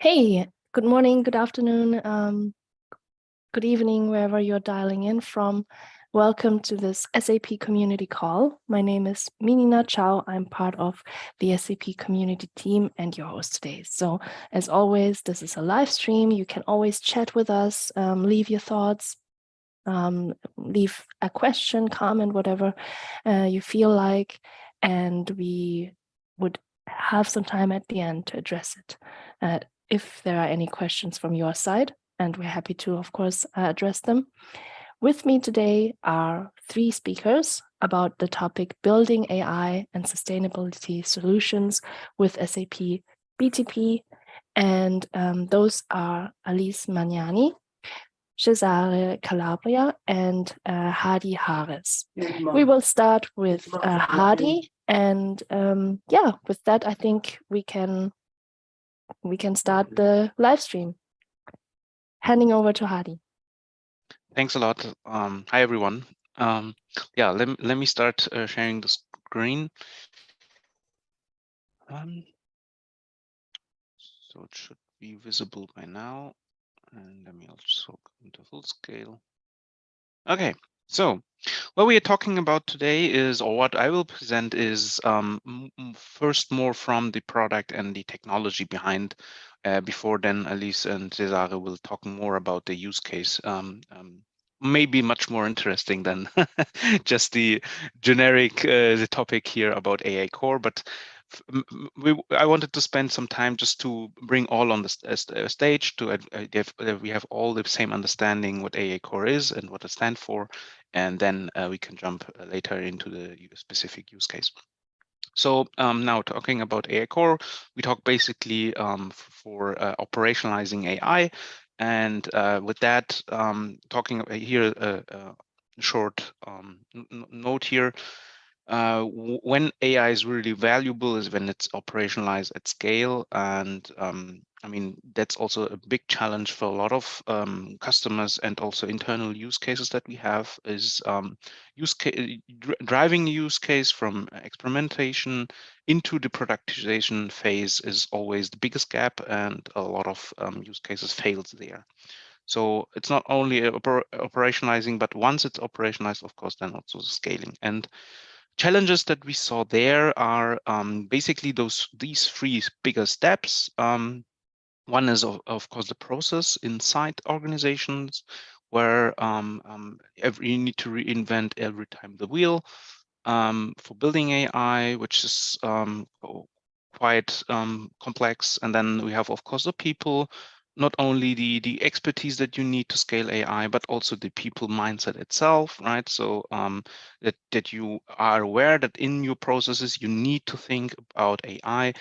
Hey, good morning, good afternoon, good evening, wherever you're dialing in from. Welcome to this SAP Community call. My name is Minina Chow. I'm part of the SAP Community team and your host today. So as always, this is a live stream. You can always chat with us, leave your thoughts, leave a question, comment, whatever you feel like, and we would have some time at the end to address it. If there are any questions from your side, and we're happy to, of course, address them. With me today are three speakers about the topic Building AI and Sustainability Solutions with SAP BTP. And those are Alice Magnani, Cesare Calabria, and Hadi Harris. We will start with Hadi, and yeah, with that, I think we can start the live stream. Handing over to Hadi. Thanks a lot. Hi, everyone. Yeah, let me start sharing the screen. So it should be visible by now. And let me also go into full scale. Okay, so what we are talking about today is, or what I will present is first more from the product and the technology behind. Before then, Alice and Cesare will talk more about the use case. Maybe much more interesting than just the generic the topic here about AI Core, but I wanted to spend some time just to bring all on the stage to we have all the same understanding what AI Core is and what it stands for, and then we can jump later into the specific use case. So now talking about AI Core, we talk basically for operationalizing AI. And with that, talking here, a short note here. When AI is really valuable is when it's operationalized at scale. And I mean, that's also a big challenge for a lot of customers, and also internal use cases that we have is driving use case from experimentation into the productization phase is always the biggest gap, and a lot of use cases fails there. So it's not only operationalizing, but once it's operationalized, of course, then also scaling. And challenges that we saw there are basically these three bigger steps. One is, of course, the process inside organizations, where you need to reinvent every time the wheel for building AI, which is quite complex. And then we have, of course, the people, not only the expertise that you need to scale AI, but also the people mindset itself, right? So that you are aware that in your processes, you need to think about AI.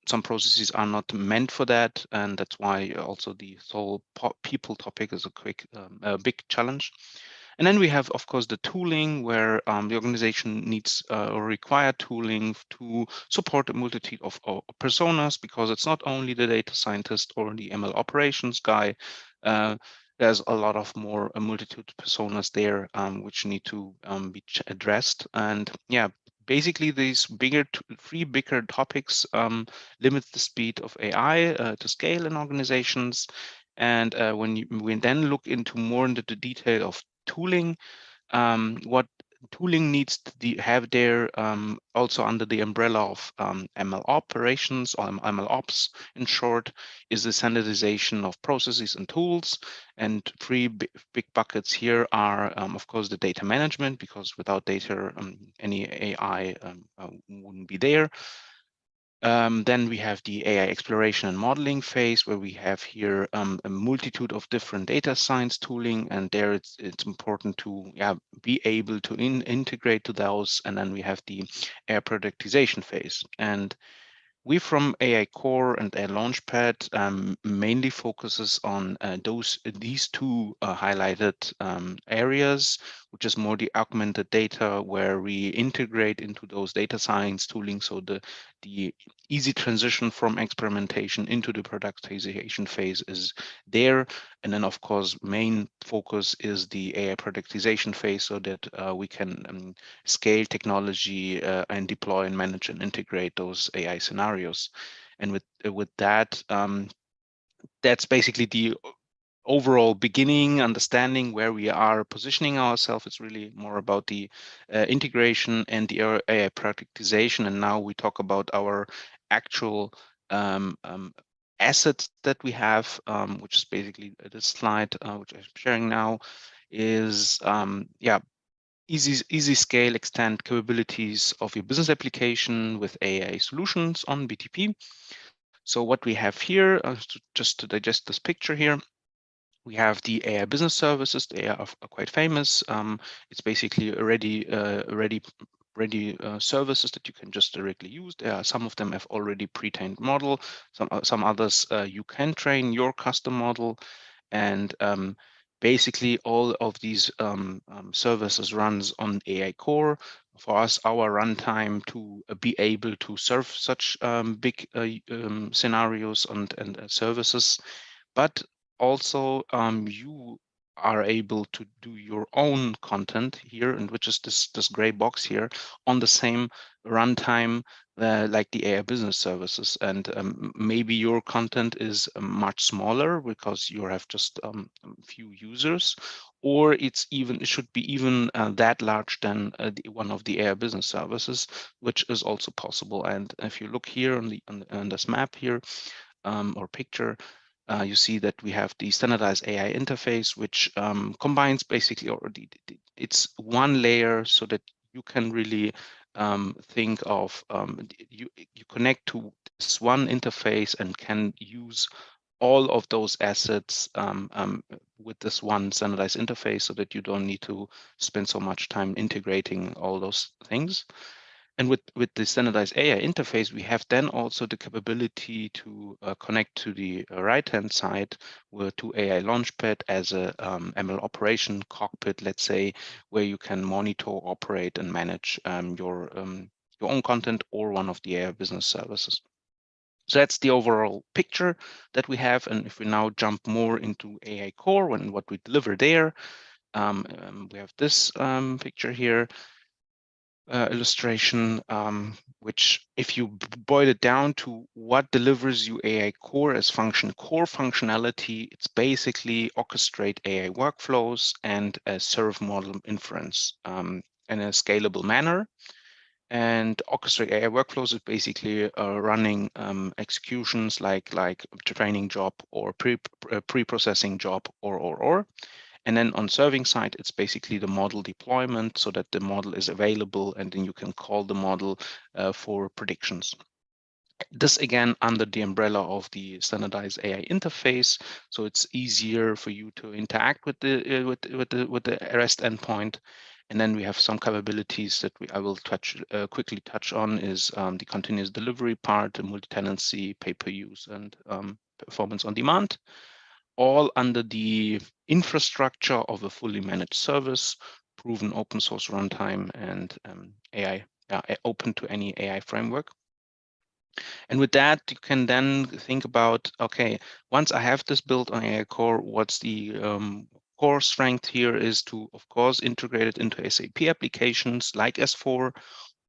Some processes are not meant for that, and that's why also the whole people topic is a big challenge. And then we have, of course, the tooling, where the organization needs or require tooling to support a multitude of personas, because it's not only the data scientist or the ML operations guy. There's a lot of a multitude of personas there, which need to be addressed. And yeah, basically these three bigger topics limit the speed of AI to scale in organizations. And when we then look into more into the detail of tooling, what tooling needs to have there, also under the umbrella of ML operations, or ML ops in short, is the standardization of processes and tools. And three big buckets here are, of course, the data management, because without data, any AI wouldn't be there. Then we have the AI exploration and modeling phase, where we have here a multitude of different data science tooling, and there it's important to be able to integrate to those. And then we have the AI productization phase. And we from AI Core and AI Launchpad mainly focuses on these two highlighted areas, which is more the augmented data, where we integrate into those data science tooling. So the easy transition from experimentation into the productization phase is there. And then, of course, main focus is the AI productization phase, so that we can scale technology and deploy and manage and integrate those AI scenarios. And with that, that's basically the overall beginning, understanding where we are positioning ourselves. It's really more about the integration and the AI productization. And now we talk about our actual assets that we have, which is basically this slide, which I'm sharing now, is easy scale extend capabilities of your business application with AI solutions on BTP. So what we have here, just to digest this picture here, we have the AI business services. They are quite famous. It's basically ready services that you can just directly use. There are some of them have already pre-trained model. Some others you can train your custom model, and basically all of these services runs on AI Core. For us, our runtime to be able to serve such big scenarios and services, but also you are able to do your own content here, and which is this gray box here on the same runtime like the AI business services. And maybe your content is much smaller because you have just a few users, or it should be even that large than one of the AI business services, which is also possible. And if you look here on this map here or picture, you see that we have the standardized AI interface, which combines basically already, it's one layer so that you can really think of, you connect to this one interface and can use all of those assets with this one standardized interface, so that you don't need to spend so much time integrating all those things. And with the standardized AI interface, we have then also the capability to connect to the right-hand side to AI Launchpad as a ML operation cockpit, let's say, where you can monitor, operate, and manage your own content or one of the AI business services. So that's the overall picture that we have. And if we now jump more into AI Core and what we deliver there, we have this picture here. Illustration, which if you boil it down to what delivers you AI Core as core functionality, it's basically orchestrate AI workflows and serve model inference in a scalable manner. And orchestrate AI workflows is basically running executions like training job or pre-processing job or. And then on serving side, it's basically the model deployment so that the model is available and then you can call the model for predictions. This again under the umbrella of the standardized AI interface, so it's easier for you to interact with the REST endpoint. And then we have some capabilities that I will quickly touch on is the continuous delivery part, the multi-tenancy, pay-per-use, and performance on demand, all under the infrastructure of a fully managed service, proven open source runtime, and AI open to any AI framework. And with that, you can then think about, okay, once I have this built on AI Core, what's the core strength here is to, of course, integrate it into SAP applications like S4,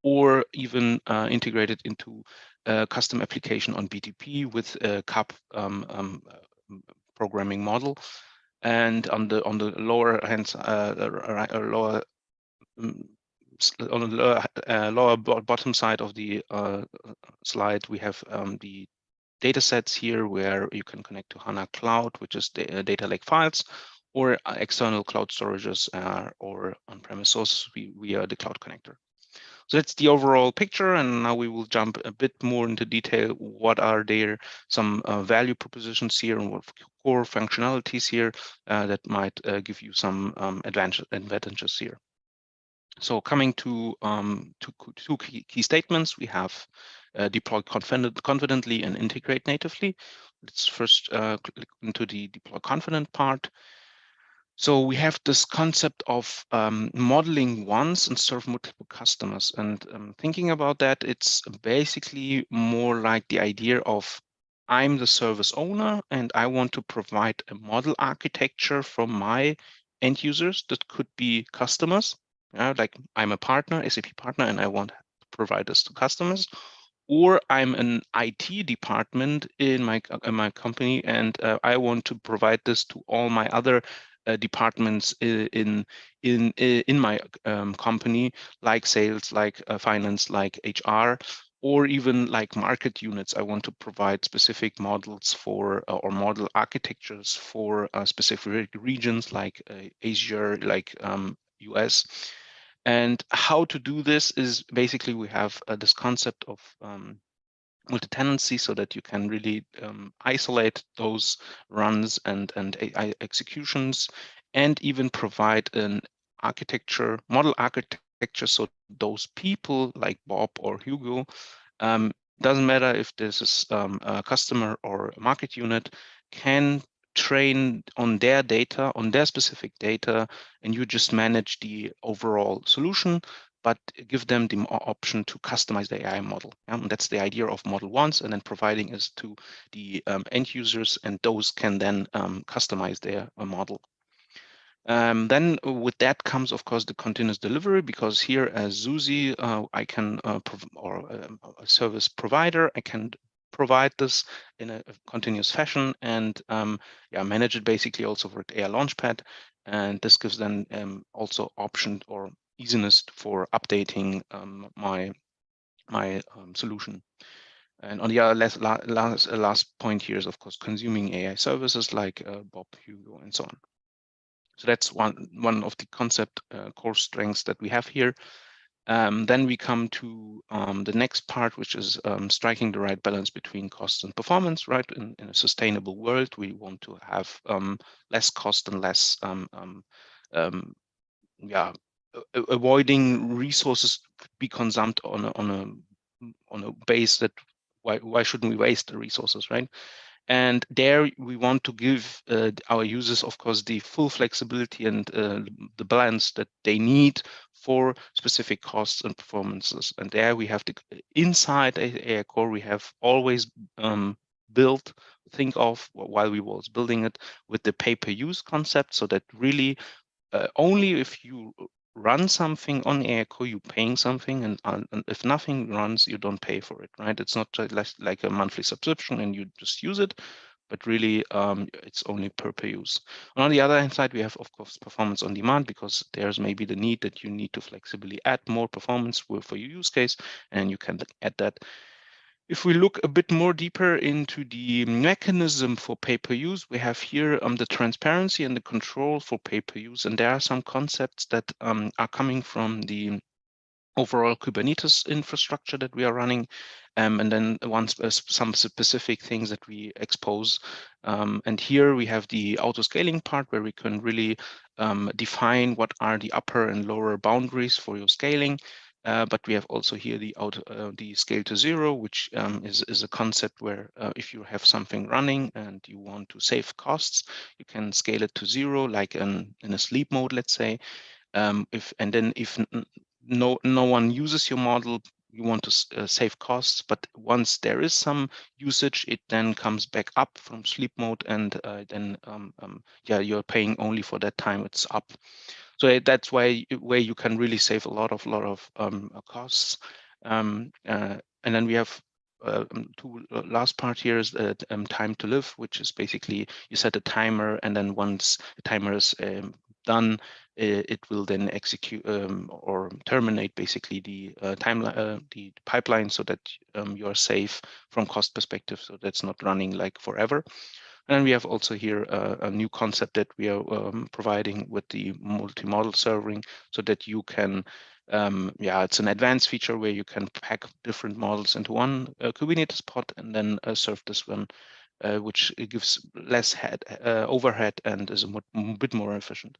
or even integrate it into a custom application on BTP with a CAP programming model. And on the lower hand, lower on the lower bottom side of the slide, we have the data sets here where you can connect to HANA Cloud, which is the data lake files, or external cloud storages or on-premise sources via the cloud connector. So that's the overall picture, and now we will jump a bit more into detail. What are there some value propositions here and what core functionalities here that might give you some advantages here. So coming to two key statements, we have deploy confidently and integrate natively. Let's first click into the deploy confident part. So we have this concept of modeling once and serve multiple customers. And thinking about that, it's basically more like the idea of I'm the service owner and I want to provide a model architecture from my end users that could be customers. Like I'm a partner, SAP partner, and I want to provide this to customers. Or I'm an IT department in my company, and I want to provide this to all my other departments in my company, like sales, like finance, like HR, or even like market units. I want to provide specific models for or model architectures for specific regions like Asia, like US. And how to do this is basically we have this concept of multi-tenancy, so that you can really isolate those runs and AI executions, and even provide an model architecture, so those people like Bob or Hugo, um, doesn't matter if this is a customer or a market unit, can train on their data, on their specific data, and you just manage the overall solution, but give them the option to customize the AI model. And that's the idea of model once, and then providing is to the end users, and those can then customize their model. Then with that comes, of course, the continuous delivery, because here as Suzy, I can, or a service provider, I can provide this in a continuous fashion and yeah, manage it basically also with AI Launchpad. And this gives then also option or easiness for updating my solution. And on the other last point here is, of course, consuming AI services like Bob, Hugo, and so on. So that's one of the concept core strengths that we have here. Then we come to the next part, which is striking the right balance between cost and performance, right? In a sustainable world, we want to have less cost and less, yeah, avoiding resources be consumed on a base that why shouldn't we waste the resources, right? And there we want to give our users, of course, the full flexibility and the balance that they need for specific costs and performances. And there we have to, inside AI Core, we have always think of, while we was building it, with the pay-per-use concept, so that really only if you run something on AI Core, you're paying something, and if nothing runs, you don't pay for it, right? It's not like a monthly subscription and you just use it, but really it's only per use. And on the other hand side, we have, of course, performance on demand, because there's maybe the need that you need to flexibly add more performance for your use case, and you can add that. If we look a bit more deeper into the mechanism for pay-per-use, we have here the transparency and the control for pay-per-use. And there are some concepts that are coming from the overall Kubernetes infrastructure that we are running. And then some specific things that we expose. And here we have the auto-scaling part, where we can really define what are the upper and lower boundaries for your scaling. But we have also here the scale to zero, which is a concept where if you have something running and you want to save costs, you can scale it to zero, like in a sleep mode, let's say. If no one uses your model, you want to save costs, but once there is some usage, it then comes back up from sleep mode, and then yeah, you're paying only for that time it's up. So that's where you can really save a lot of costs. And then we have two last part here is time to live, which is basically you set a timer, and then once the timer is done, it will then execute or terminate basically the the pipeline, so that you are safe from cost perspective. So that's not running like forever. And we have also here a new concept that we are providing with the multi-model serving, so that you can, yeah, it's an advanced feature where you can pack different models into one Kubernetes pod, and then serve this one, which gives less overhead and is a bit more efficient.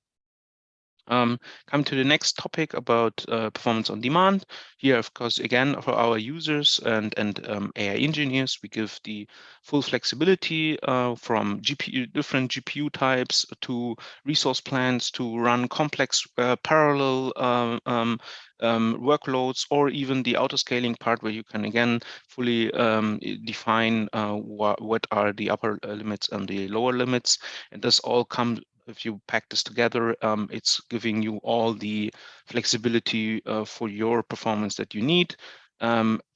Come to the next topic about performance on demand. Here, of course, again, for our users and AI engineers, we give the full flexibility from different GPU types to resource plans to run complex parallel workloads, or even the auto-scaling part, where you can again fully define what are the upper limits and the lower limits. And this all comes, if you pack this together, it's giving you all the flexibility for your performance that you need.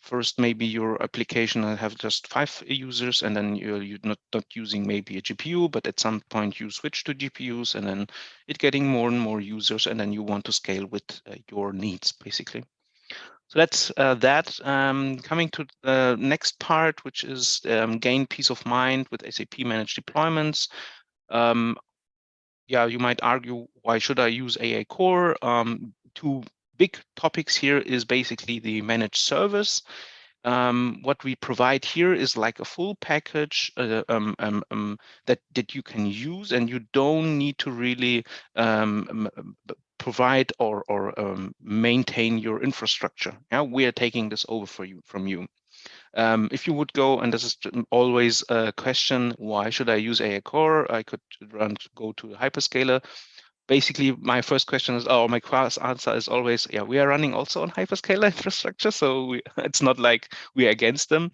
First, maybe your application will have just 5 users, and then you're not using maybe a GPU, but at some point you switch to GPUs, and then it getting more and more users, and then you want to scale with your needs, basically. So that's that. Coming to the next part, which is gain peace of mind with SAP managed deployments. Yeah, you might argue, why should I use AI Core? Two big topics here is basically the managed service. What we provide here is like a full package that you can use, and you don't need to really provide or maintain your infrastructure. Yeah, we are taking this over for you from you. If you would go, and this is always a question, why should I use AI Core? I could go to a hyperscaler. Basically, my first question is, my answer is always, yeah, we are running also on hyperscaler infrastructure, so it's not like we're against them.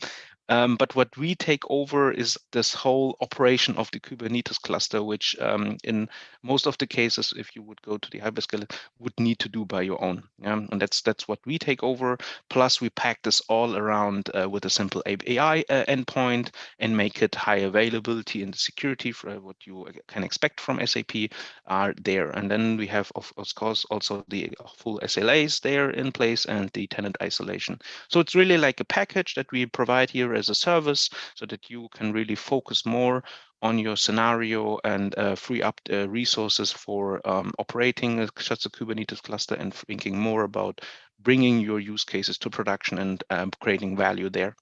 But what we take over is this whole operation of the Kubernetes cluster, which in most of the cases, if you would go to the hyperscaler, would need to do by your own. And that's what we take over. Plus, we pack this all around with a simple AI endpoint and make it high availability and security for what you can expect from SAP are there. And then we have, of course, also the full SLAs there in place and the tenant isolation. So it's really like a package that we provide here as a service so that you can really focus more on your scenario and free up resources for operating such a Kubernetes cluster and thinking more about bringing your use cases to production and creating value there.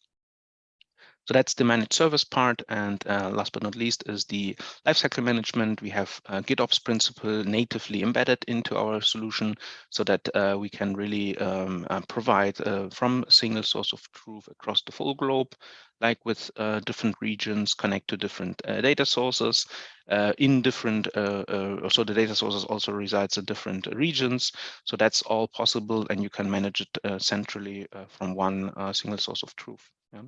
So that's the managed service part. And last but not least is the lifecycle management. We have GitOps principle natively embedded into our solution so that we can really provide from a single source of truth across the full globe, like with different regions, connect to different data sources in different, so the data sources also resides in different regions. So that's all possible, and you can manage it centrally from one single source of truth. Yeah.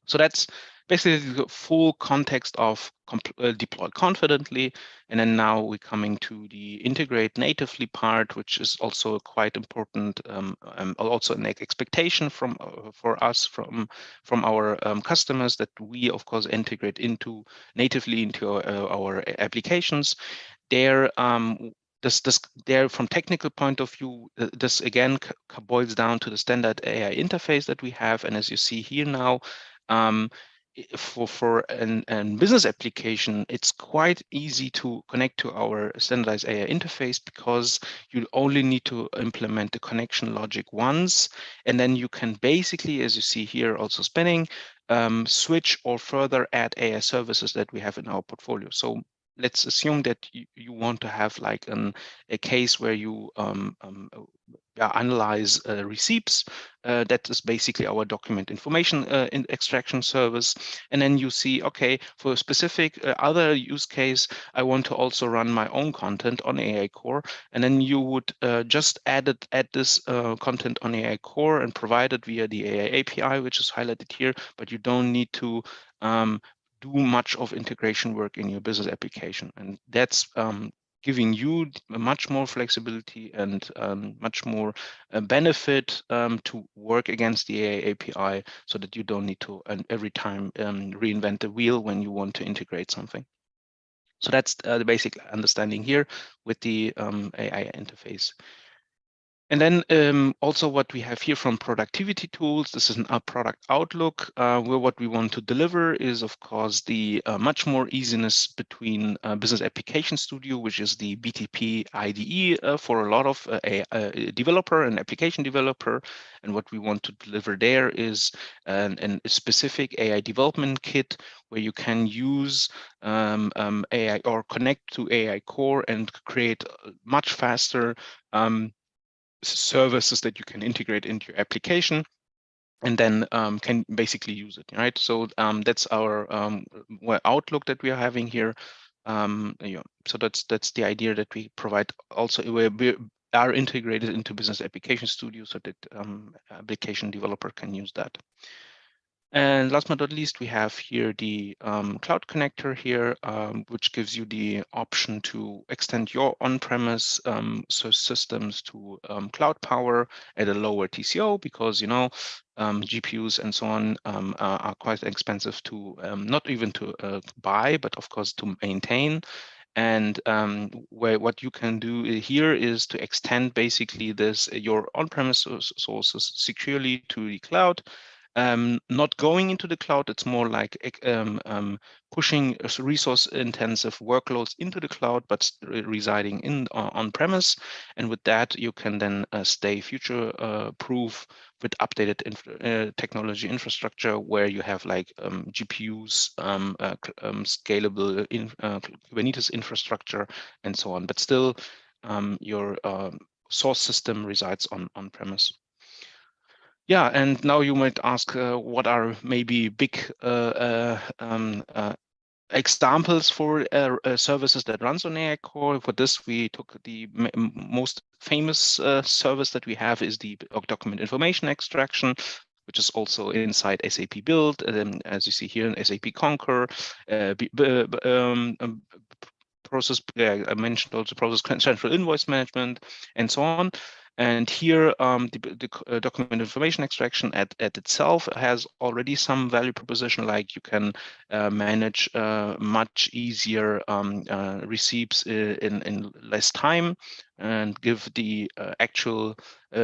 So that's basically the full context of deploy confidently. And then now we're coming to the integrate natively part, which is also quite important, also an expectation from for us from our customers that we, of course, integrate natively into our applications. There, there from technical point of view, this again boils down to the standard AI interface that we have. And as you see here now, for an business application, it's quite easy to connect to our standardized AI interface because you only need to implement the connection logic once, and then you can basically, as you see here, also spanning, switch or further add AI services that we have in our portfolio. So let's assume that you want to have like a case where you analyze receipts. That is basically our document information extraction service. And then you see, okay, for a specific other use case, I want to also run my own content on AI Core. And then you would just add this content on AI Core and provide it via the AI API, which is highlighted here, but you don't need to do much of integration work in your business application. And that's giving you much more flexibility and much more benefit to work against the AI API so that you don't need to every time reinvent the wheel when you want to integrate something. So that's the basic understanding here with the AI interface. And then also what we have here from productivity tools, this is a product outlook, where what we want to deliver is, of course, the much more easiness between Business Application Studio, which is the BTP IDE for a lot of a developer and application developer. And what we want to deliver there is a specific AI development kit where you can use AI or connect to AI Core and create much faster services that you can integrate into your application and then can basically use it, right? So that's our outlook that we are having here. Yeah, so that's the idea that we provide also where we are integrated into Business Application Studio so that application developer can use that. And last but not least, we have here the cloud connector here, which gives you the option to extend your on-premise systems to cloud power at a lower TCO, because GPUs and so on are quite expensive to not even to buy, but of course to maintain. And what you can do here is to extend basically your on-premise sources securely to the cloud. Not going into the cloud, it's more like pushing resource-intensive workloads into the cloud, but residing in on-premise. And with that, you can then stay future-proof with updated technology infrastructure, where you have like GPUs, scalable Kubernetes infrastructure, and so on. But still, your source system resides on-premise. Yeah, and now you might ask, what are maybe big examples for services that runs on AI Core? For this, we took the most famous service that we have is the document information extraction, which is also inside SAP Build, as you see here in SAP Concur, process. I mentioned also process central invoice management, and so on. And here, the document information extraction at itself has already some value proposition, like you can manage much easier receipts in less time, and give the actual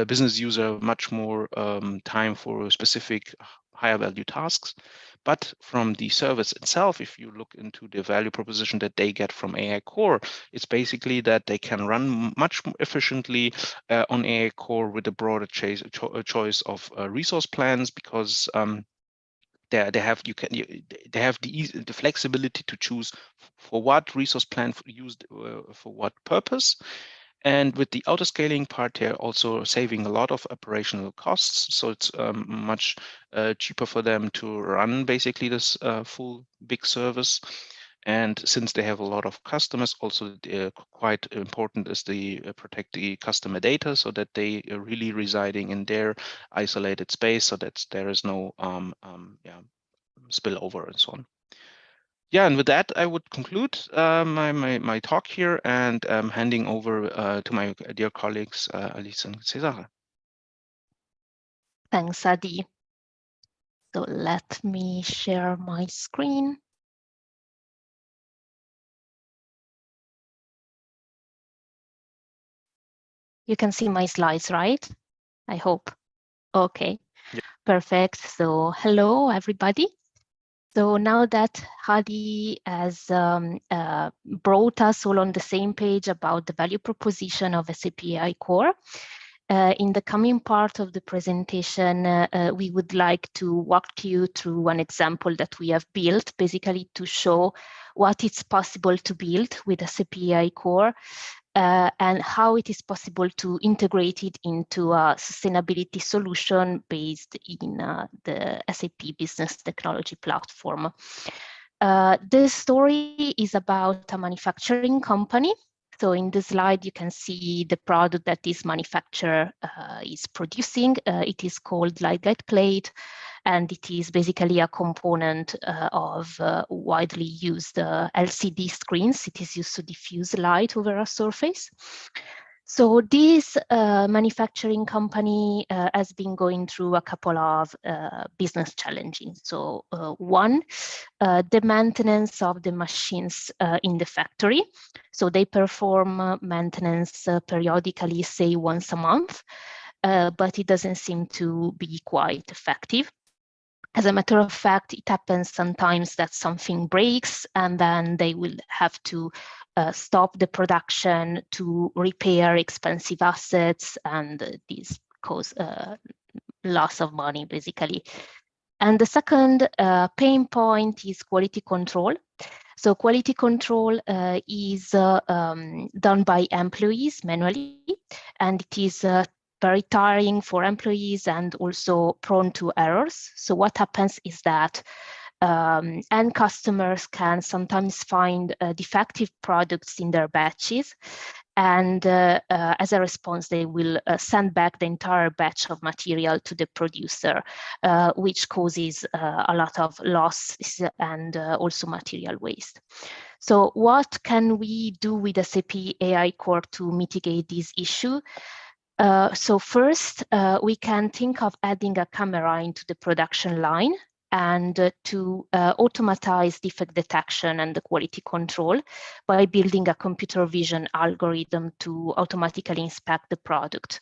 business user much more time for specific higher value tasks. But from the service itself, if you look into the value proposition that they get from AI Core, it's basically that they can run much more efficiently on AI Core with a broader choice of resource plans, because they have the flexibility to choose for what resource plan used for what purpose. And with the autoscaling part, they're also saving a lot of operational costs. So it's much cheaper for them to run basically this full big service. And since they have a lot of customers, also quite important is the protect the customer data, so that they are really residing in their isolated space, so that there is no spillover and so on. Yeah, and with that, I would conclude my talk here, and handing over to my dear colleagues, Alice and Cesare. Thanks, Adi. So let me share my screen. You can see my slides, right? I hope. Okay, yeah. Perfect. So hello, everybody. So now that Hadi has brought us all on the same page about the value proposition of SAP AI Core, in the coming part of the presentation, we would like to walk you through an example that we have built, basically to show what it's possible to build with SAP AI Core, and how it is possible to integrate it into a sustainability solution based in the SAP Business Technology Platform. This story is about a manufacturing company. So in the slide, you can see the product that this manufacturer is producing. It is called Light Plate, and it is basically a component of widely used LCD screens. It is used to diffuse light over a surface. So this manufacturing company has been going through a couple of business challenges. So one, the maintenance of the machines in the factory. So they perform maintenance periodically, say once a month, but it doesn't seem to be quite effective. As a matter of fact, it happens sometimes that something breaks, and then they will have to stop the production to repair expensive assets, and these cause loss of money, basically. And the second pain point is quality control. So quality control is done by employees manually, and it is very tiring for employees and also prone to errors. So what happens is that end customers can sometimes find defective products in their batches, And as a response, they will send back the entire batch of material to the producer, which causes a lot of loss and also material waste. So what can we do with SAP AI Core to mitigate this issue? So first, we can think of adding a camera into the production line and to automatize defect detection and the quality control by building a computer vision algorithm to automatically inspect the product.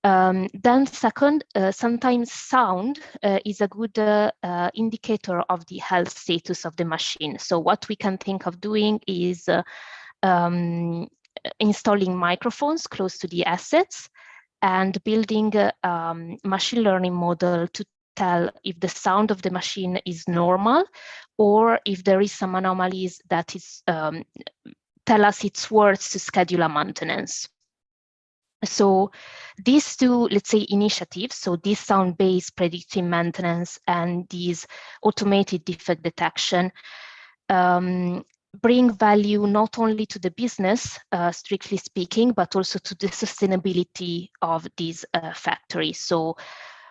Then second, sometimes sound is a good indicator of the health status of the machine. So what we can think of doing is installing microphones close to the assets and building a machine learning model to tell if the sound of the machine is normal or if there is some anomalies that is tell us it's worth to schedule a maintenance. So these two, let's say, initiatives, so this sound-based predictive maintenance and these automated defect detection, bring value not only to the business, strictly speaking, but also to the sustainability of these factories. So,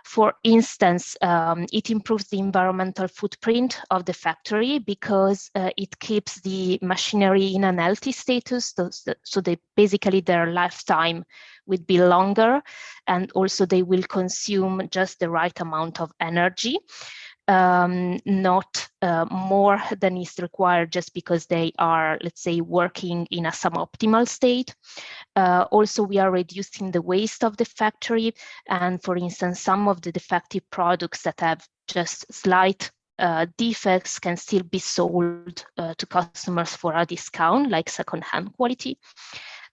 for instance, it improves the environmental footprint of the factory because it keeps the machinery in an healthy status, so they basically their lifetime would be longer, and also they will consume just the right amount of energy. Not more than is required just because they are, let's say, working in a suboptimal state. Also, we are reducing the waste of the factory. And for instance, some of the defective products that have just slight defects can still be sold to customers for a discount, like second-hand quality.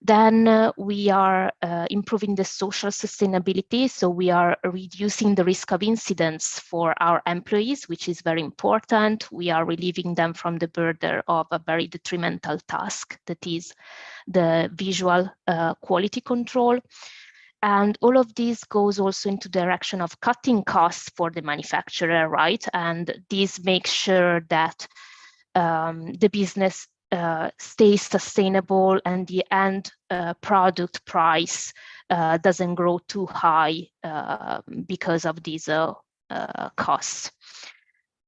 Then we are improving the social sustainability. So we are reducing the risk of incidents for our employees, which is very important. We are relieving them from the burden of a very detrimental task, that is the visual quality control. And all of this goes also into the direction of cutting costs for the manufacturer, right? And this makes sure that the business stays sustainable and the end product price doesn't grow too high because of these costs.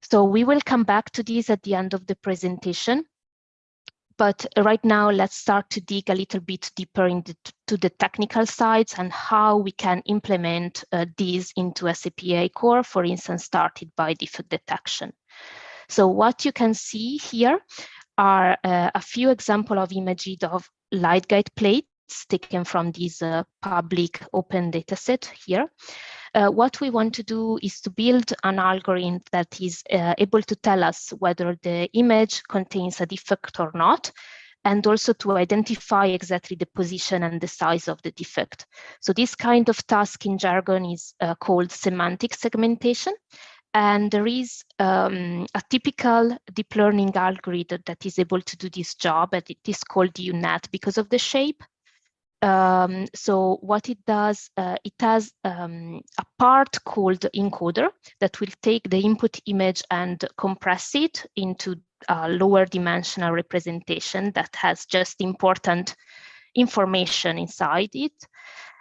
So we will come back to this at the end of the presentation. But right now, let's start to dig a little bit deeper into the technical sides and how we can implement these into SAP AI Core, for instance, started by defect detection. So what you can see here are a few examples of images of light guide plates taken from this public open dataset here. What we want to do is to build an algorithm that is able to tell us whether the image contains a defect or not, and also to identify exactly the position and the size of the defect. So this kind of task in jargon is called semantic segmentation. And there is a typical deep learning algorithm that is able to do this job, and it is called UNet because of the shape. So what it does, it has a part called encoder that will take the input image and compress it into a lower dimensional representation that has just important information inside it.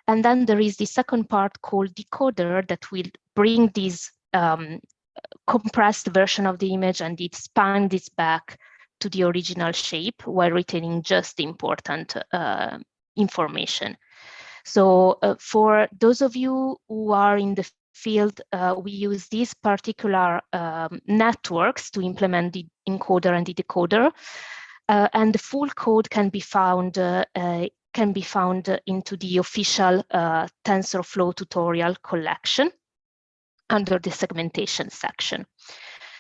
And then there is the second part called decoder that will bring this compressed version of the image and it expand this back to the original shape while retaining just the important information. So for those of you who are in the field, we use these particular networks to implement the encoder and the decoder, and the full code can be found into the official TensorFlow tutorial collection under the segmentation section.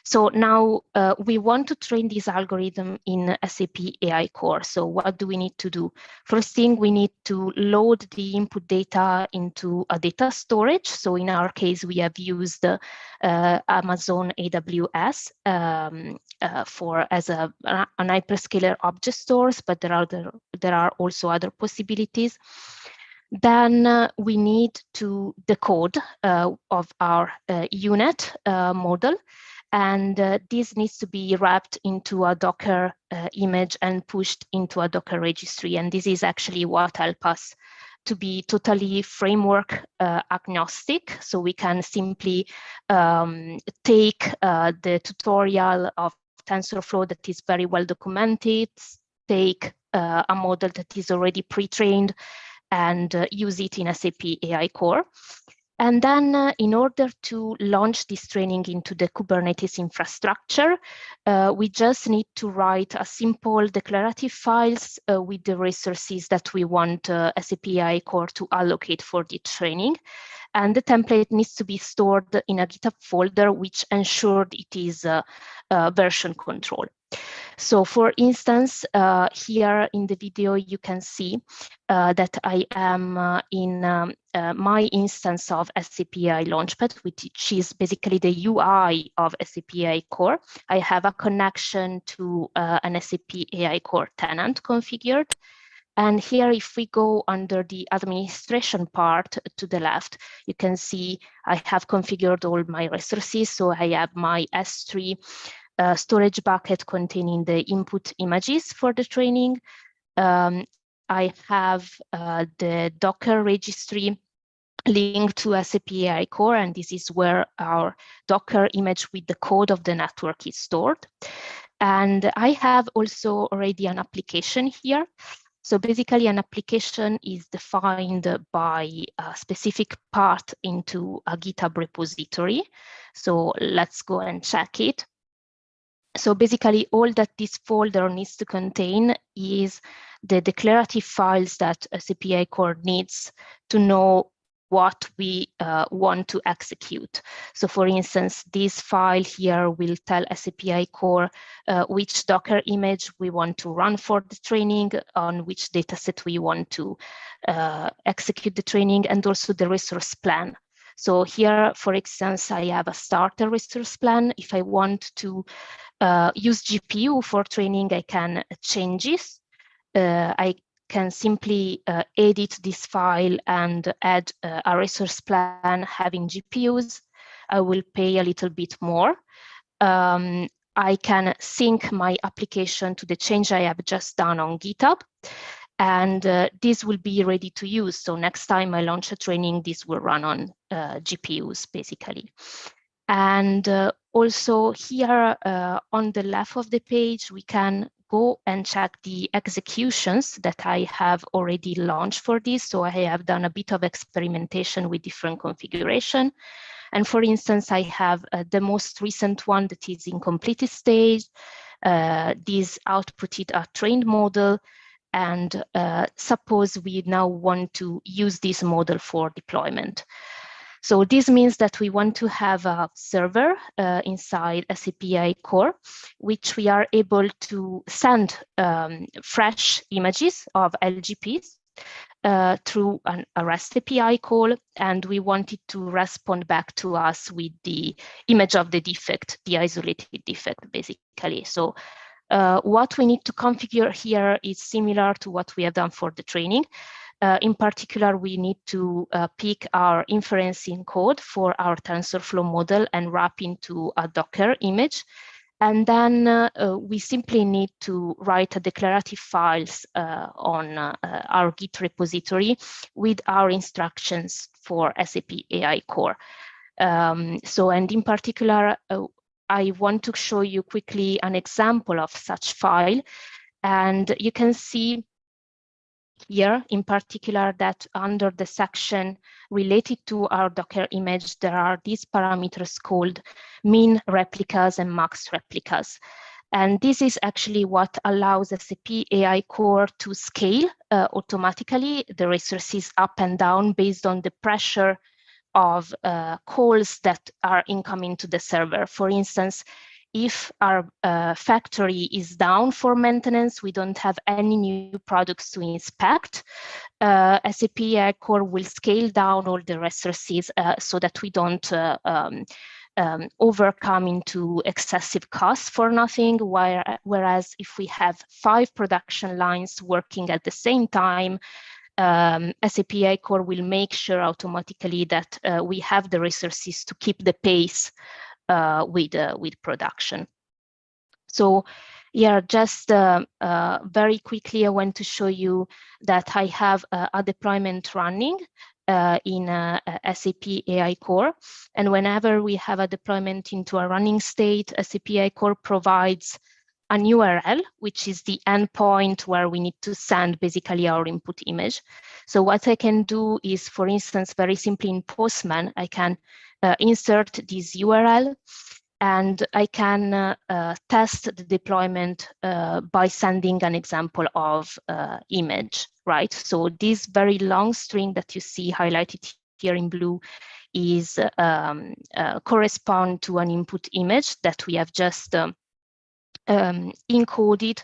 So now we want to train this algorithm in SAP AI Core. So what do we need to do? First thing, we need to load the input data into a data storage. So in our case, we have used Amazon AWS as an hyperscaler object stores, but there are also other possibilities. Then we need to decode of our UNet model. And this needs to be wrapped into a Docker image and pushed into a Docker registry. And this is actually what helps us to be totally framework agnostic. So we can simply take the tutorial of TensorFlow that is very well documented, take a model that is already pre-trained and use it in SAP AI Core. And then in order to launch this training into the Kubernetes infrastructure, we just need to write a simple declarative files with the resources that we want SAP AI Core to allocate for the training. And the template needs to be stored in a GitHub folder, which ensured it is version control. So for instance, here in the video, you can see that I am in my instance of SAP AI Launchpad, which is basically the UI of SAP AI Core. I have a connection to an SAP AI Core tenant configured. And here, if we go under the administration part to the left, you can see I have configured all my resources. So I have my S3 storage bucket containing the input images for the training. I have the Docker registry linked to SAP AI Core, and this is where our Docker image with the code of the network is stored. And I have also already an application here. So basically, an application is defined by a specific path into a GitHub repository. So let's go and check it. So basically, all that this folder needs to contain is the declarative files that SAP AI Core needs to know what we want to execute. So for instance, this file here will tell SAP AI Core which Docker image we want to run for the training, on which dataset we want to execute the training, and also the resource plan. So here, for instance, I have a starter resource plan. If I want to use GPU for training, I can change this. I can simply edit this file and add a resource plan having GPUs. I will pay a little bit more. I can sync my application to the change I have just done on GitHub. And this will be ready to use. So next time I launch a training, this will run on GPUs, basically. And also here on the left of the page, we can go and check the executions that I have already launched for this. So I have done a bit of experimentation with different configuration. And for instance, I have the most recent one that is in completed stage. This outputted a trained model. And suppose we now want to use this model for deployment. So this means that we want to have a server inside SAP AI Core, which we are able to send fresh images of LGPs through a REST API call, and we want it to respond back to us with the image of the defect, the isolated defect, basically. So what we need to configure here is similar to what we have done for the training. In particular, we need to pick our inferencing code for our TensorFlow model and wrap into a Docker image. And then we simply need to write a declarative files on our Git repository with our instructions for SAP AI Core. And in particular, I want to show you quickly an example of such file. And you can see here, in particular, that under the section related to our Docker image, there are these parameters called min replicas and max replicas. And this is actually what allows SAP AI Core to scale automatically the resources up and down based on the pressure of calls that are incoming to the server. For instance, if our factory is down for maintenance, we don't have any new products to inspect, SAP AI Core will scale down all the resources so that we don't overcome into excessive costs for nothing. Whereas if we have 5 production lines working at the same time, SAP AI Core will make sure automatically that we have the resources to keep the pace with production. So yeah, just very quickly, I want to show you that I have a deployment running in SAP AI Core. And whenever we have a deployment into a running state, SAP AI Core provides an URL, which is the endpoint where we need to send basically our input image. So what I can do is, for instance, very simply in Postman, I can insert this URL, and I can test the deployment by sending an example of image, right? So this very long string that you see highlighted here in blue is correspond to an input image that we have just encoded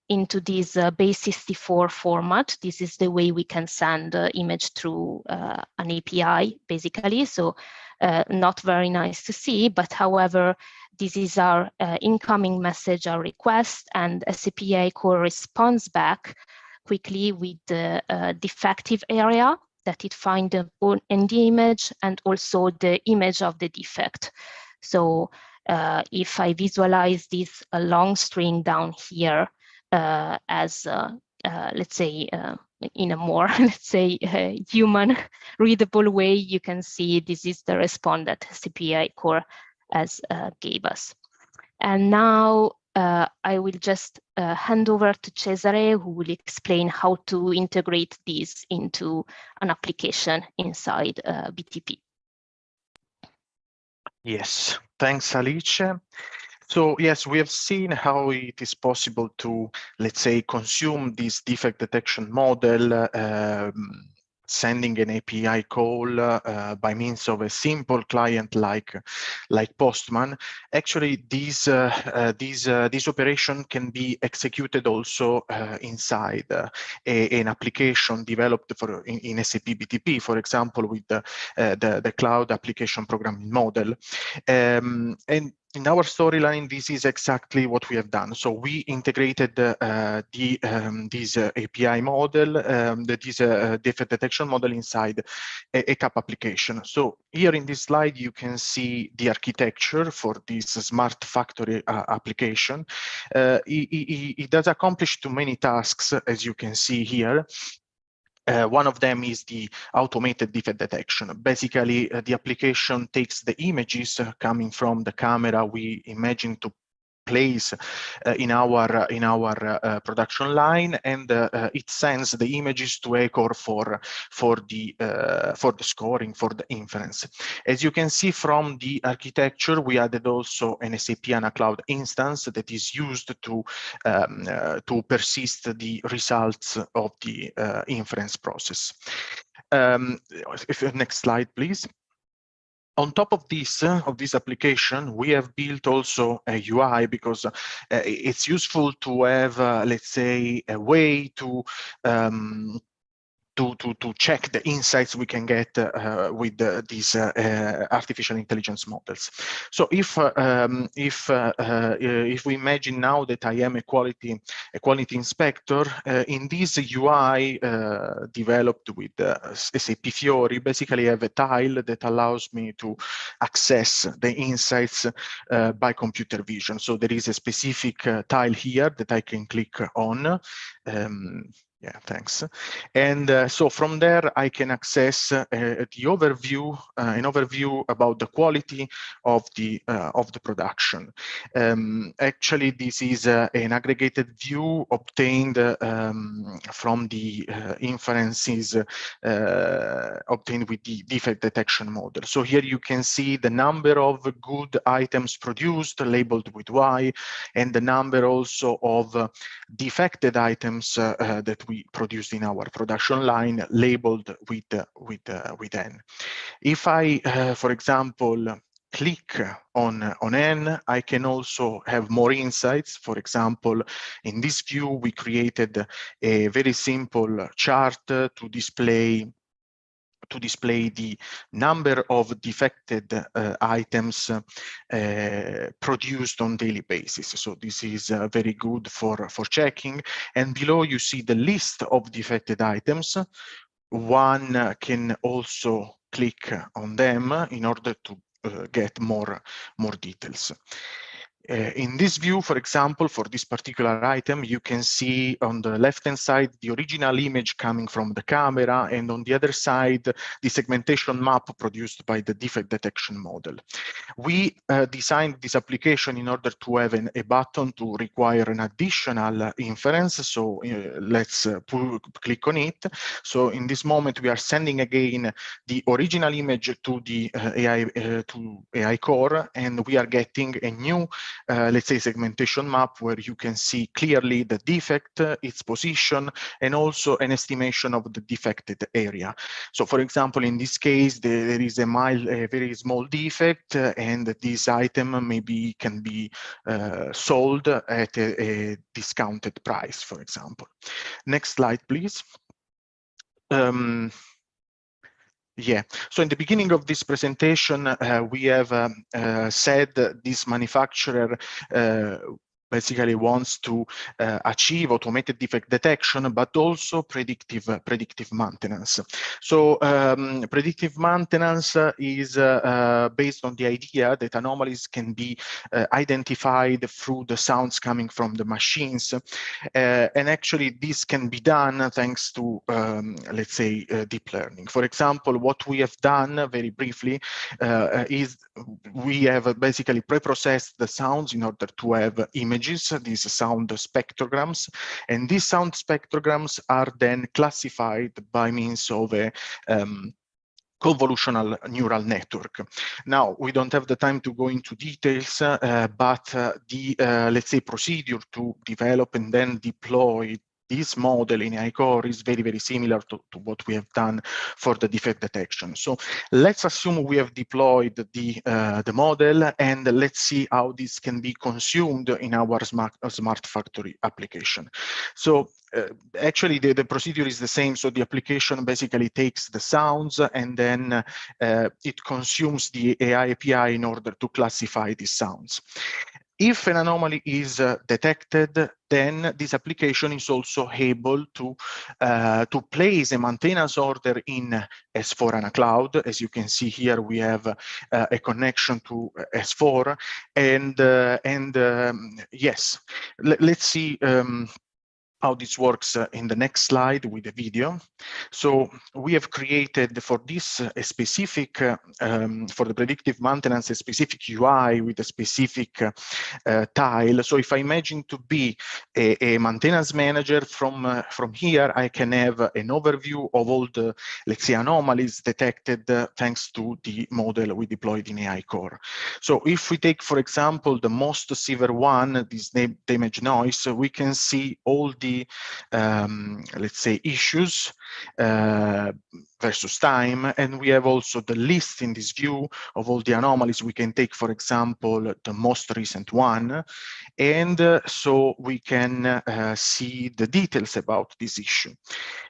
into this base64 format. This is the way we can send image through an API, basically. So not very nice to see, but however, this is our incoming message, our request, and SAP AI Core responds back quickly with the defective area that it finds in the image, and also the image of the defect. So if I visualize this long string down here as let's say in a more let's say human readable way, you can see this is the response that SAP AI Core has gave us. And now I will just hand over to Cesare, who will explain how to integrate this into an application inside BTP. Yes, thanks, Alice. So yes, we have seen how it is possible to, let's say, consume this defect detection model, sending an API call by means of a simple client like Postman. Actually, this operation can be executed also inside an application developed in SAP BTP, for example, with the cloud application programming model. And in our storyline, this is exactly what we have done. So we integrated this API model, that is a defect detection model inside a CAP application. So here in this slide, you can see the architecture for this smart factory application. It does accomplish too many tasks, as you can see here. One of them is the automated defect detection. Basically, the application takes the images coming from the camera we imagine to place in our production line, and it sends the images to AI Core for the scoring, for the inference. As you can see from the architecture, we added also an SAP HANA Cloud instance that is used to persist the results of the inference process. Next slide, please. On top of this application, we have built also a UI, because it's useful to have, let's say, a way to check the insights we can get with these artificial intelligence models. So if we imagine now that I am a quality inspector, in this UI developed with SAP Fiori, basically I have a tile that allows me to access the insights by computer vision. So there is a specific tile here that I can click on. Yeah, thanks. And so from there, I can access the overview, an overview about the quality of the production. Actually, this is an aggregated view obtained from the inferences obtained with the defect detection model. So here you can see the number of good items produced, labeled with Y, and the number also of defected items that we produced in our production line, labeled with N. If I, for example, click on N, I can also have more insights. For example, in this view, we created a very simple chart to display the number of defected items produced on daily basis. So this is very good for checking. And below you see the list of defected items. One can also click on them in order to get more details. In this view, for example, for this particular item, you can see on the left-hand side the original image coming from the camera, and on the other side, the segmentation map produced by the defect detection model. We designed this application in order to have a button to require an additional inference. So let's click on it. So in this moment, we are sending again the original image to the AI Core, and we are getting a new let's say segmentation map where you can see clearly the defect, its position, and also an estimation of the defected area. So for example, in this case, there is a very small defect, and this item maybe can be sold at a discounted price, for example. Next slide, please. Yeah, so in the beginning of this presentation, we have said that this manufacturer basically wants to achieve automated defect detection, but also predictive maintenance. So predictive maintenance is based on the idea that anomalies can be identified through the sounds coming from the machines. And actually, this can be done thanks to, let's say, deep learning. For example, what we have done very briefly is we have basically pre-processed the sounds in order to have images, these sound spectrograms, and these sound spectrograms are then classified by means of a convolutional neural network. Now, we don't have the time to go into details, but the, let's say, procedure to develop and then deploy this model in AI Core is very, very similar to what we have done for the defect detection. So let's assume we have deployed the model, and let's see how this can be consumed in our smart factory application. So actually, the procedure is the same. So the application basically takes the sounds, and then it consumes the AI API in order to classify these sounds. If an anomaly is detected, then this application is also able to place a maintenance order in S/4HANA Cloud. As you can see here, we have a connection to S4, and yes, let's see how this works in the next slide with the video. So we have created for this a specific, for the predictive maintenance, a specific UI with a specific tile. So if I imagine to be a maintenance manager, from here, I can have an overview of all the, let's say, anomalies detected thanks to the model we deployed in AI Core. So if we take, for example, the most severe one, this damage noise, we can see all the let's say, issues versus time, and we have also the list in this view of all the anomalies. We can take, for example, the most recent one, and so we can see the details about this issue.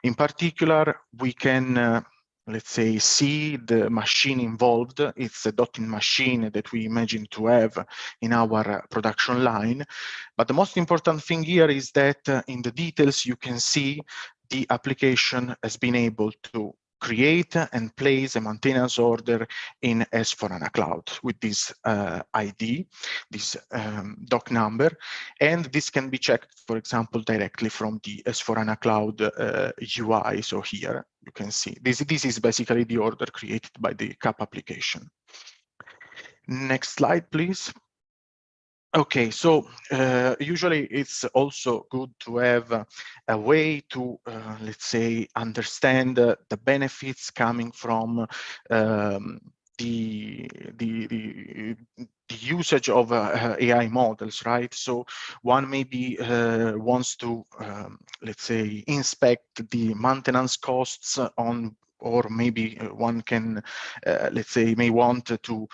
In particular, we can let's say, see the machine involved. It's a dotting machine that we imagine to have in our production line. But the most important thing here is that in the details, you can see the application has been able to create and place a maintenance order in S/4HANA Cloud with this ID, this doc number, and this can be checked, for example, directly from the S/4HANA Cloud UI. So here you can see this is basically the order created by the CAP application. Next slide, please. Okay, so usually it's also good to have a way to, let's say, understand the benefits coming from the usage of AI models, right? So one maybe wants to, let's say, inspect the maintenance costs on, or maybe one can, let's say, may want to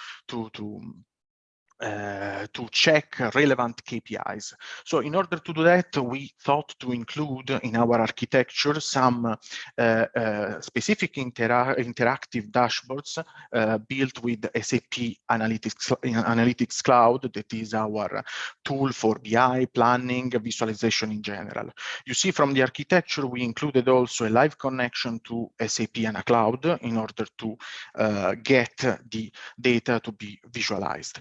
to check relevant KPIs. So in order to do that, we thought to include in our architecture some specific interactive dashboards built with SAP Analytics Cloud, that is our tool for BI, planning, visualization in general. You see from the architecture, we included also a live connection to SAP HANA Cloud in order to get the data to be visualized.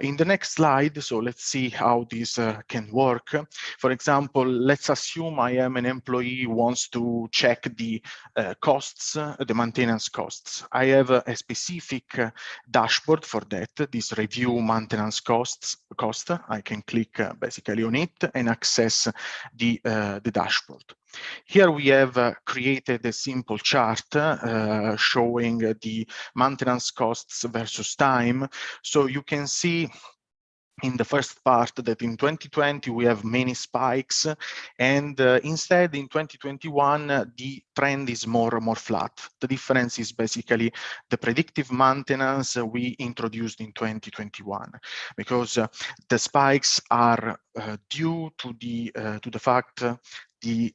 In the next slide, so let's see how this can work. For example, let's assume I am an employee who wants to check the costs, the maintenance costs. I have a specific dashboard for that, this review maintenance cost. I can click basically on it and access the dashboard. Here we have created a simple chart showing the maintenance costs versus time. So you can see in the first part that in 2020 we have many spikes, and instead in 2021 the trend is more flat. The difference is basically the predictive maintenance we introduced in 2021, because the spikes are due to the fact the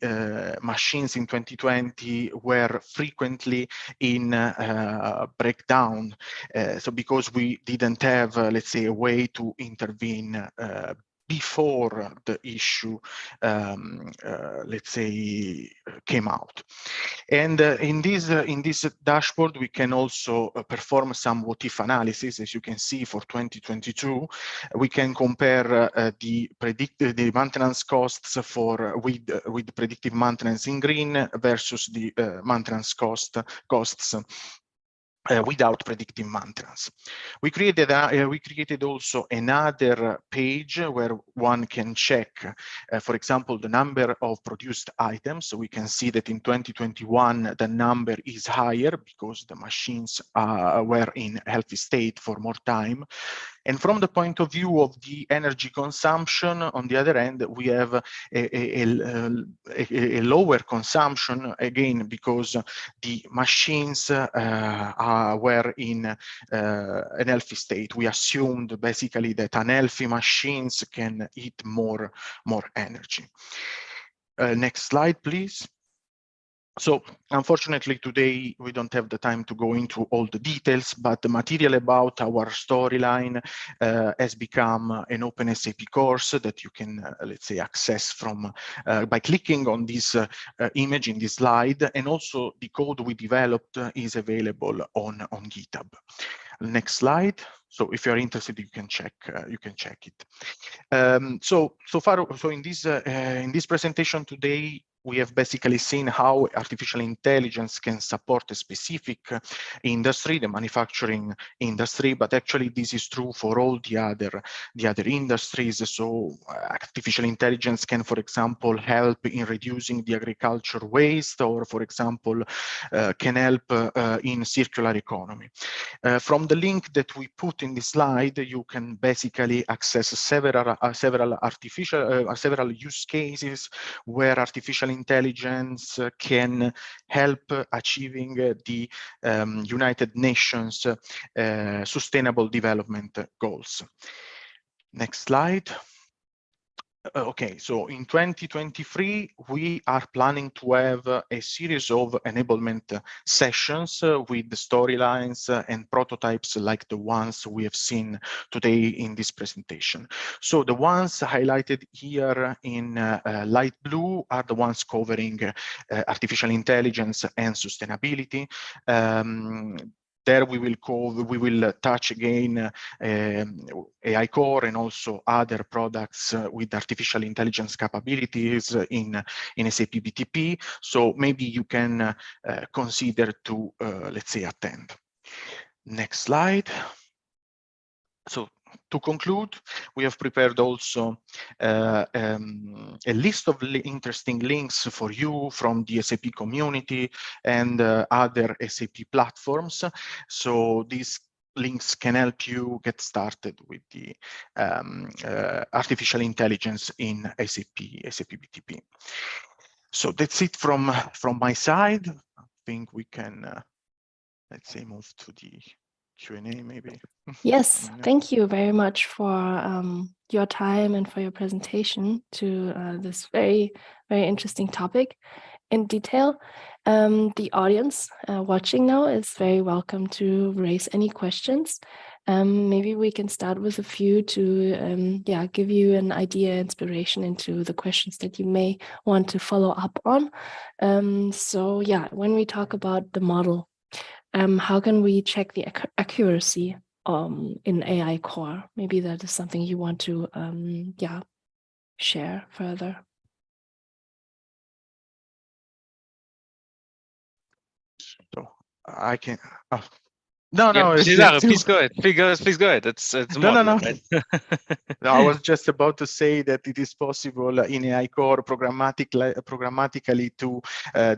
machines in 2020 were frequently in breakdown. So because we didn't have, let's say, a way to intervene before the issue, let's say, came out. And in this dashboard, we can also perform some what-if analysis. As you can see, for 2022, we can compare the maintenance costs with predictive maintenance in green versus the maintenance costs without predictive maintenance. We created also another page where one can check, for example, the number of produced items. So we can see that in 2021 the number is higher because the machines were in healthy state for more time. And from the point of view of the energy consumption, on the other end, we have a lower consumption, again, because the machines were in an healthy state. We assumed basically that unhealthy machines can eat more energy. Next slide, please. So unfortunately today we don't have the time to go into all the details, but the material about our storyline has become an open SAP course that you can, let's say, access from by clicking on this image in this slide, and also the code we developed is available on GitHub. Next slide. So if you're interested, you can check it. So in this presentation today, we have basically seen how artificial intelligence can support a specific industry, the manufacturing industry, but actually this is true for all the other industries. So artificial intelligence can, for example, help in reducing the agriculture waste, or for example, can help in circular economy. From the link that we put in this slide, you can basically access several use cases where artificial intelligence can help achieving the United Nations Sustainable Development Goals. Next slide. Okay, so in 2023, we are planning to have a series of enablement sessions with the storylines and prototypes like the ones we have seen today in this presentation. So the ones highlighted here in light blue are the ones covering artificial intelligence and sustainability. There we will touch again AI Core and also other products with artificial intelligence capabilities in SAP BTP. So maybe you can consider to, let's say, attend. Next slide. So to conclude, we have prepared also a list of interesting links for you from the SAP community and other SAP platforms. So these links can help you get started with the artificial intelligence in SAP BTP. So that's it from my side. I think we can, let's say, move to the Q&A maybe. Yes, thank you very much for your time and for your presentation to this very, very interesting topic in detail. The audience watching now is very welcome to raise any questions. Maybe we can start with a few to give you an idea, inspiration into the questions that you may want to follow up on. So yeah, when we talk about the model, how can we check the accuracy in AI Core? Maybe that is something you want to share further. So I can. Oh. No, yeah, no. Cesare, please go ahead. Please go ahead. It's no. right? No, I was just about to say that it is possible in AI Core programmatically to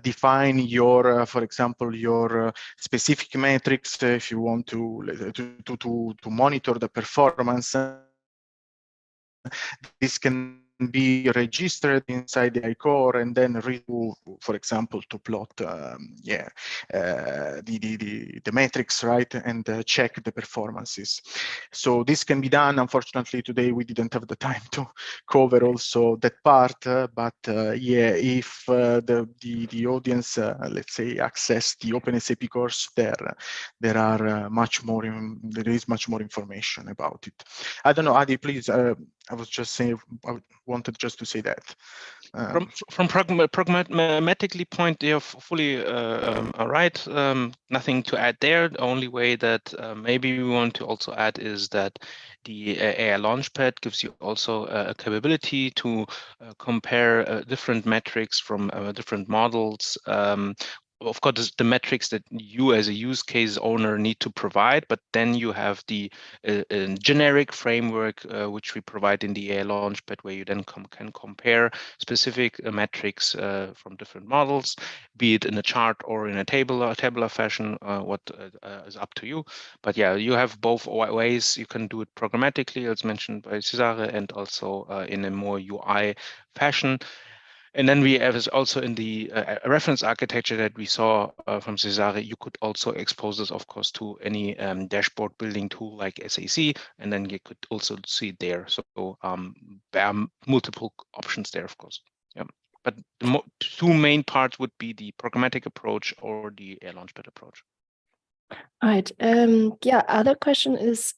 define your, for example, your specific metrics if you want to monitor the performance. This can be registered inside the AI Core and then redo, for example, to plot the metrics, right, and check the performances. So this can be done. Unfortunately, today we didn't have the time to cover also that part, but yeah, if the audience, let's say, access the Open SAP course, there is much more information about it. I don't know, Adi, please. I was just saying, I wanted just to say that. From pragmatically point, you're fully right. Nothing to add there. The only way that maybe we want to also add is that the AI Launchpad gives you also a capability to compare different metrics from different models. Of course, the metrics that you as a use case owner need to provide, but then you have the generic framework which we provide in the AI Launchpad, where you then can compare specific metrics from different models, be it in a chart or in a tabular fashion. What is up to you, but yeah, you have both ways. You can do it programmatically, as mentioned by Cesare, and also in a more UI fashion. And then we have also in the reference architecture that we saw from Cesare, you could also expose this, of course, to any dashboard building tool like SAC, and then you could also see it there. So there are multiple options there, of course. Yeah, but the two main parts would be the programmatic approach or the AI Launchpad approach. All right. Yeah. Other question is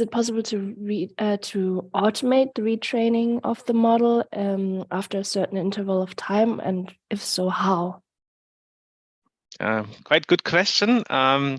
it possible to automate the retraining of the model after a certain interval of time, and if so, how? Quite good question. I'm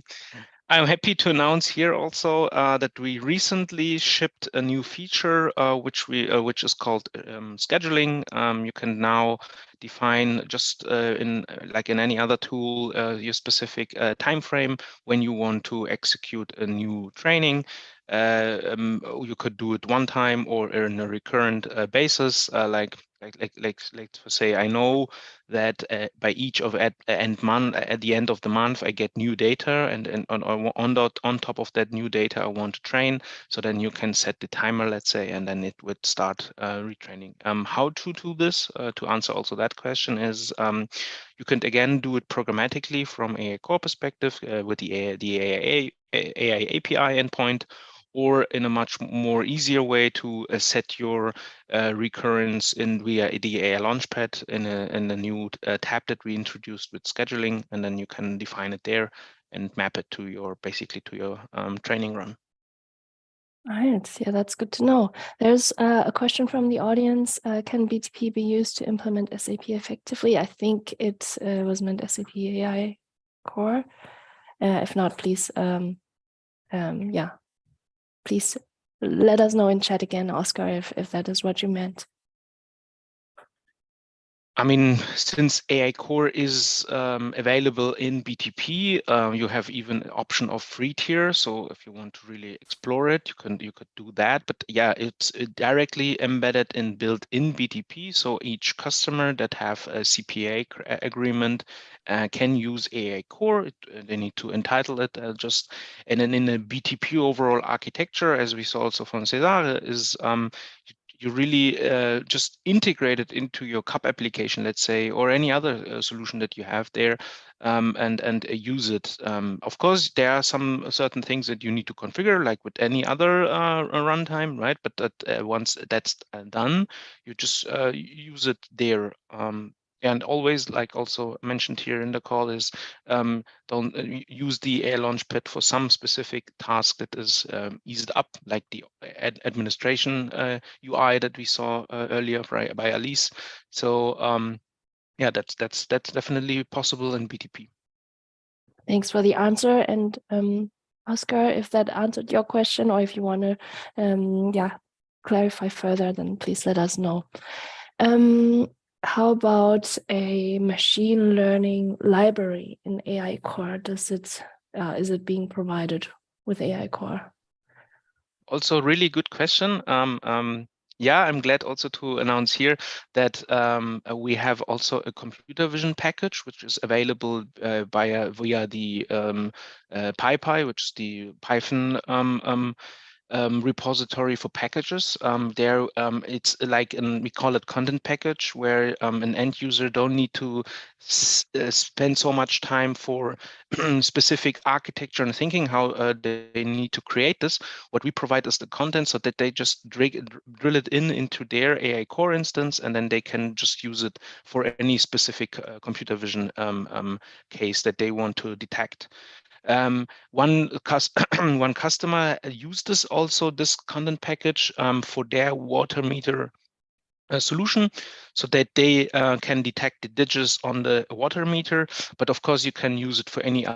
happy to announce here also that we recently shipped a new feature which is called scheduling. You can now define just in any other tool your specific time frame when you want to execute a new training. You could do it one time or in a recurrent basis, like to say, I know that by each of at the end of the month, I get new data, and on top of that new data, I want to train. So then you can set the timer, let's say, and then it would start retraining. How to do this? To answer also that question is you can again do it programmatically from a core perspective with the AI API endpoint, or in a much more easier way to set your recurrence via the AI Launchpad in a new tab that we introduced with scheduling, and then you can define it there and map it to your training run. All right, yeah, that's good to know. There's a question from the audience. Can BTP be used to implement SAP effectively? I think it was meant SAP AI Core. If not, please, please let us know in chat again, Oscar, if that is what you meant. I mean, since AI Core is available in BTP, you have even an option of free tier. So if you want to really explore it, you could do that. But yeah, it's directly embedded and built in BTP. So each customer that have a CPA agreement can use AI Core. They need to entitle it and then in the BTP overall architecture, as we saw also from Cesare, is you really just integrate it into your CAP application, let's say, or any other solution that you have there, and use it. Of course, there are some certain things that you need to configure, like with any other runtime, right? But that once that's done, you just use it there. And always, like also mentioned here in the call, is don't use the AI Launchpad for some specific task that is eased up, like the administration UI that we saw earlier by Alice. So yeah, that's definitely possible in BTP. Thanks for the answer. And Oscar, if that answered your question, or if you want to yeah, clarify further, then please let us know. How about a machine learning library in AI Core? Is it being provided with AI Core? Also, really good question. Yeah, I'm glad also to announce here that we have also a computer vision package, which is available via the PyPy, which is the Python repository for packages. There, it's like we call it content package, where an end user don't need to spend so much time for specific architecture and thinking how they need to create this. What we provide is the content, so that they just drill it into their AI Core instance, and then they can just use it for any specific computer vision case that they want to detect. One customer used this content package for their water meter solution, so that they can detect the digits on the water meter. But of course, you can use it for any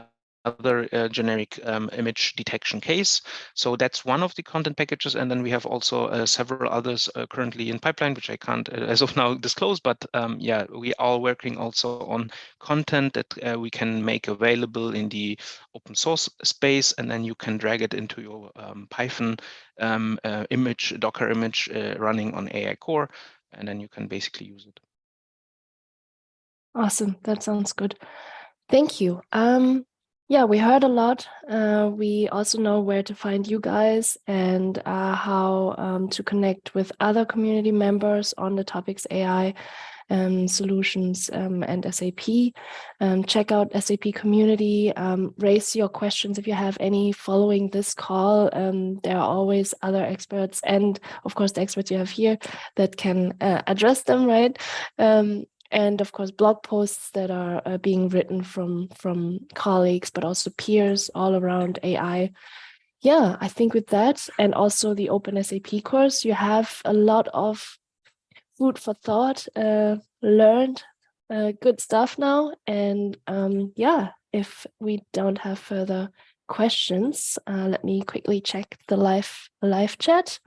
other generic image detection case. So that's one of the content packages. And then we have also several others currently in pipeline, which I can't as of now disclose. But yeah, we are working also on content that we can make available in the open source space, and then you can drag it into your Python image, Docker image running on AI Core, and then you can basically use it. Awesome. That sounds good. Thank you. Yeah, we heard a lot. We also know where to find you guys and how to connect with other community members on the topics AI solutions and SAP. Check out SAP Community. Raise your questions if you have any following this call. There are always other experts, and of course the experts you have here that can address them, right? And of course, blog posts that are being written from colleagues, but also peers all around AI. Yeah, I think with that, and also the Open SAP course, you have a lot of food for thought, learned good stuff now. And yeah, if we don't have further questions, let me quickly check the live chat.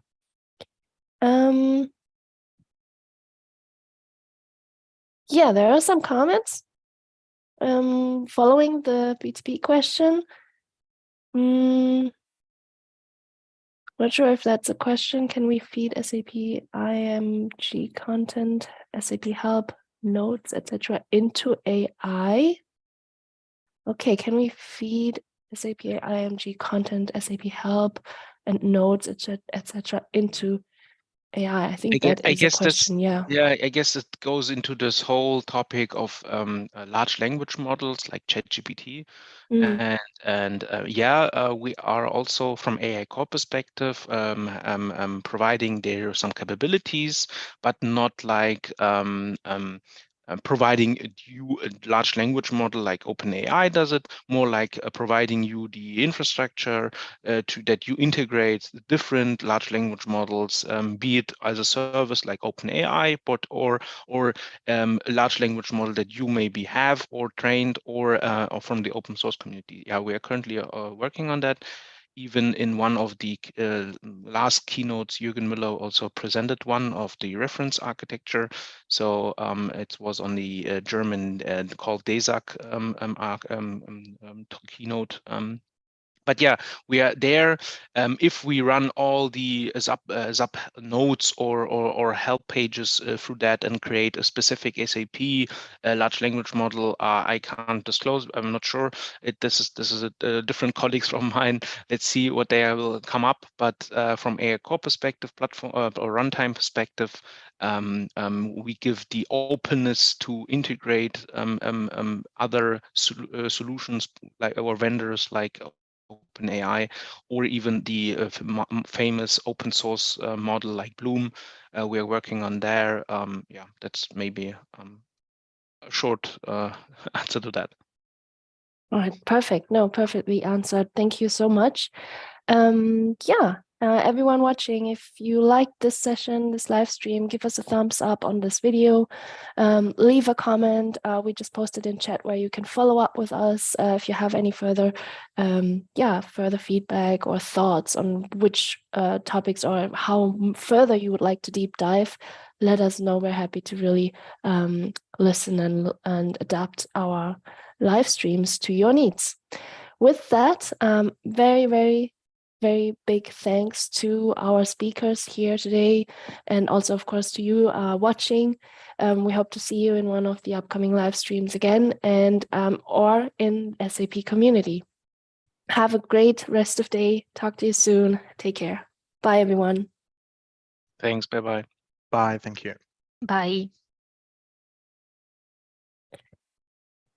Yeah, there are some comments following the BTP question. Not sure if that's a question. Can we feed SAP IMG content, SAP help, notes, etc. into AI? Okay, can we feed SAP IMG content, SAP help, and notes, etc. into AI? I think that is a question. Yeah, I guess it goes into this whole topic of large language models like ChatGPT. And yeah, we are also from AI Core perspective providing there some capabilities, but not like providing a large language model like OpenAI does it, more like providing you the infrastructure that you integrate different large language models, be it as a service like OpenAI, but or a large language model that you maybe have or trained or from the open source community. Yeah, we are currently working on that. Even in one of the last keynotes, Jürgen Müller also presented one of the reference architecture. So it was on the German called DESAG keynote. But yeah, we are there. If we run all the SAP nodes or help pages through that and create a specific SAP large language model, I can't disclose. I'm not sure. This is a different colleagues from mine. Let's see what they will come up. But from AI Core perspective, platform or runtime perspective, we give the openness to integrate other solutions like our vendors like OpenAI, or even the famous open source model like Bloom. We are working on there. Yeah, that's maybe a short answer to that. All right, perfect. No, perfectly answered. Thank you so much. Everyone watching, if you liked this session, this live stream, give us a thumbs up on this video. Leave a comment. We just posted in chat where you can follow up with us if you have any further, further feedback or thoughts on which topics or how further you would like to deep dive. Let us know. We're happy to really listen and adapt our live streams to your needs. With that, very, very, very big thanks to our speakers here today, and also, of course, to you watching. We hope to see you in one of the upcoming live streams again, and or in SAP Community. Have a great rest of day. Talk to you soon. Take care. Bye, everyone. Thanks. Bye-bye. Bye. Thank you. Bye.